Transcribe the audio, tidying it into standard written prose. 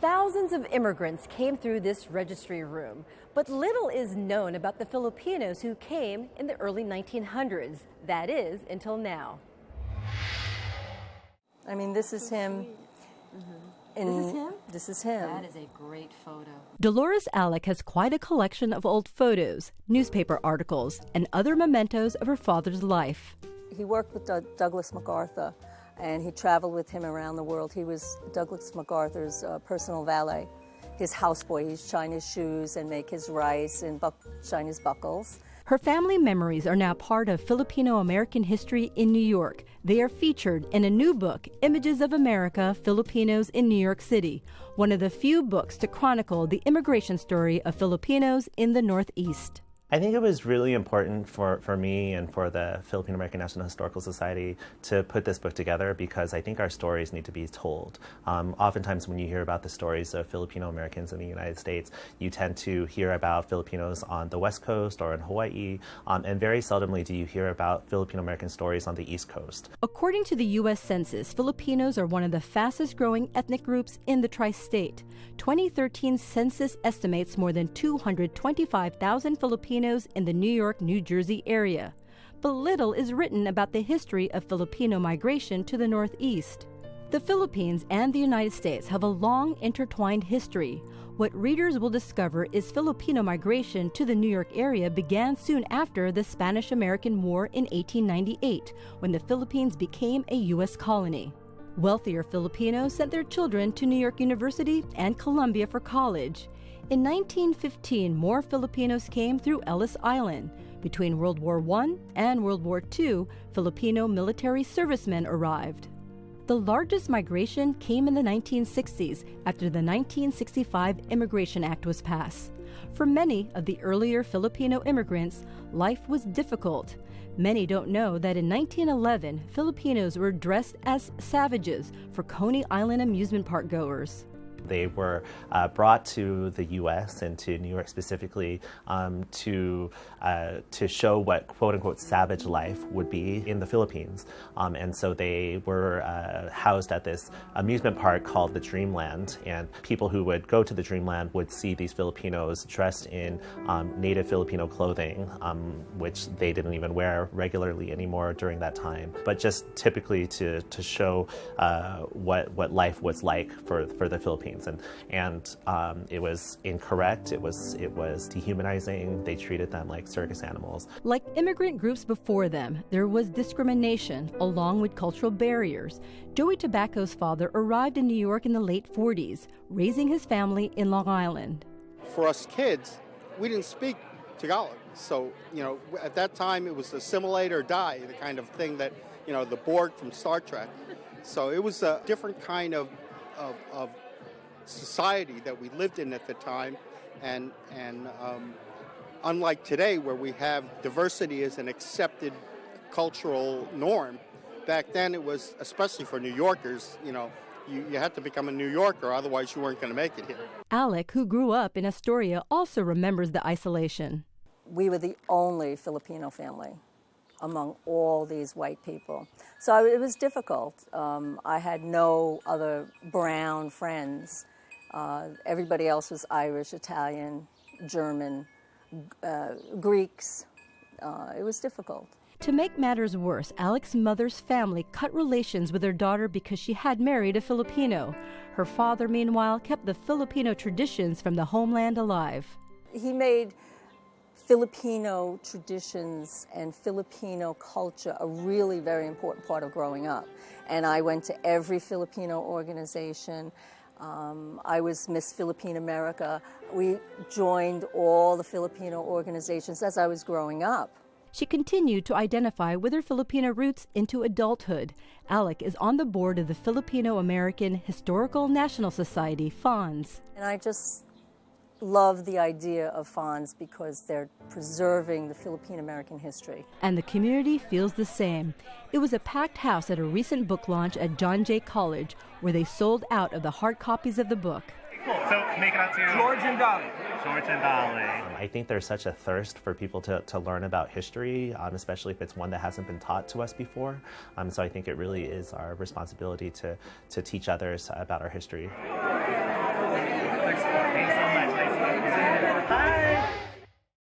Thousands of immigrants came through this registry room, but little is known about the Filipinos who came in the early 1900s. That is, until now. I mean, this is him. This is him? This is him. That is a great photo. Dolores Alec has quite a collection of old photos, newspaper articles, and other mementos of her father's life. He worked with Douglas MacArthur, and he traveled with him around the world. He was Douglas MacArthur's personal valet, his houseboy. He'd shine his shoes and make his rice and shine his buckles. Her family memories are now part of Filipino-American history in New York. They are featured in a new book, Images of America, Filipinos in New York City, one of the few books to chronicle the immigration story of Filipinos in the Northeast. I think it was really important for me and for the Filipino American National Historical Society to put this book together because I think our stories need to be told. Oftentimes when you hear about the stories of Filipino Americans in the United States, you tend to hear about Filipinos on the West Coast or in Hawaii, and very seldomly do you hear about Filipino American stories on the East Coast. According to the U.S. Census, Filipinos are one of the fastest growing ethnic groups in the tri-state. 2013 census estimates more than 225,000 Filipinos in the New York, New Jersey area. But little is written about the history of Filipino migration to the Northeast. The Philippines and the United States have a long intertwined history. What readers will discover is Filipino migration to the New York area began soon after the Spanish-American War in 1898, when the Philippines became a U.S. colony. Wealthier Filipinos sent their children to New York University and Columbia for college. In 1915, more Filipinos came through Ellis Island. Between World War I and World War II, Filipino military servicemen arrived. The largest migration came in the 1960s after the 1965 Immigration Act was passed. For many of the earlier Filipino immigrants, life was difficult. Many don't know that in 1911, Filipinos were dressed as savages for Coney Island amusement park goers. They were brought to the U.S. and to New York specifically to show what quote-unquote savage life would be in the Philippines. And so they were housed at this amusement park called the Dreamland, and people who would go to the Dreamland would see these Filipinos dressed in native Filipino clothing, which they didn't even wear regularly anymore during that time, but just typically to show what life was like for the Philippines. And it was incorrect, it was dehumanizing. They treated them like circus animals. Like immigrant groups before them, there was discrimination along with cultural barriers. Joey Tobacco's father arrived in New York in the late 40s, raising his family in Long Island. For us kids, we didn't speak Tagalog. So, at that time it was assimilate or die, the kind of thing that, the Borg from Star Trek. So it was a different kind of society that we lived in at the time, and unlike today where we have diversity as an accepted cultural norm, back then it was, especially for New Yorkers, you had to become a New Yorker, otherwise you weren't going to make it here. Alec, who grew up in Astoria, also remembers the isolation. We were the only Filipino family among all these white people. So it was difficult. I had no other brown friends. Everybody else was Irish, Italian, German, Greeks. It was difficult. To make matters worse, Alec's mother's family cut relations with her daughter because she had married a Filipino. Her father, meanwhile, kept the Filipino traditions from the homeland alive. He made Filipino traditions and Filipino culture a really very important part of growing up. And I went to every Filipino organization. I was Miss Philippine America. We joined all the Filipino organizations as I was growing up. She continued to identify with her Filipino roots into adulthood. Alec is on the board of the Filipino American Historical National Society, FONS. And I just love the idea of FONS because they're preserving the Philippine American history. And the community feels the same. It was a packed house at a recent book launch at John Jay College where they sold out of the hard copies of the book. Cool. So make it out to George and Dolly. George and Dolly. I think there's such a thirst for people to learn about history, especially if it's one that hasn't been taught to us before. So I think it really is our responsibility to teach others about our history. Thanks.